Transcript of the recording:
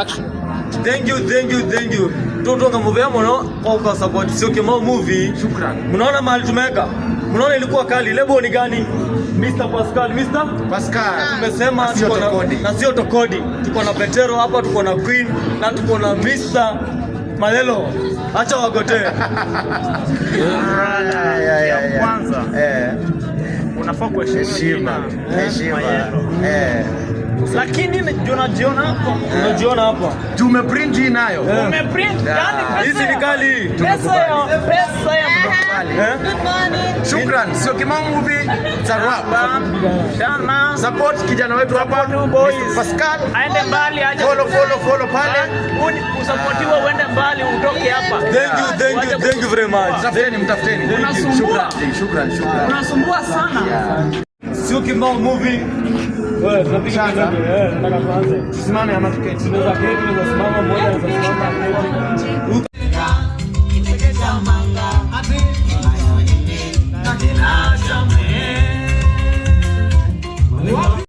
Action. Thank you. Tutoka movie mono kwa support sio kama movie. Shukran. Mnaona mahali tumeka? Mnaona ilikuwa kali. Lebo ni gani? Mr. Pascal. Tumesema tuko na sio Tokodi. Tuko na Petero hapa, tuko na Queen na tuko na Mr. Malelo. Acha wagote. Kwanza. Unafaa kuheshima. Lakini unajiona hapa. Tumeprint hii nayo. Umeprint yani hizi ni kali. Pesa ya Good morning. Shukran. Sio kama movie Tarap. Shana. Support kijana wetu hapa Pascal. Aende mbali aje. Follow pale. Usupportiwe uende mbali utoke hapa. Thank you very much. Mtafuteni. Shukran. Unasumbua sana. Sio kama movie. Wewe tunapiga kidogo. Nataka tuanze. Simame ama tuketi. Tunaweza keti, tunaweza simama moja, tunaweza simama. Ati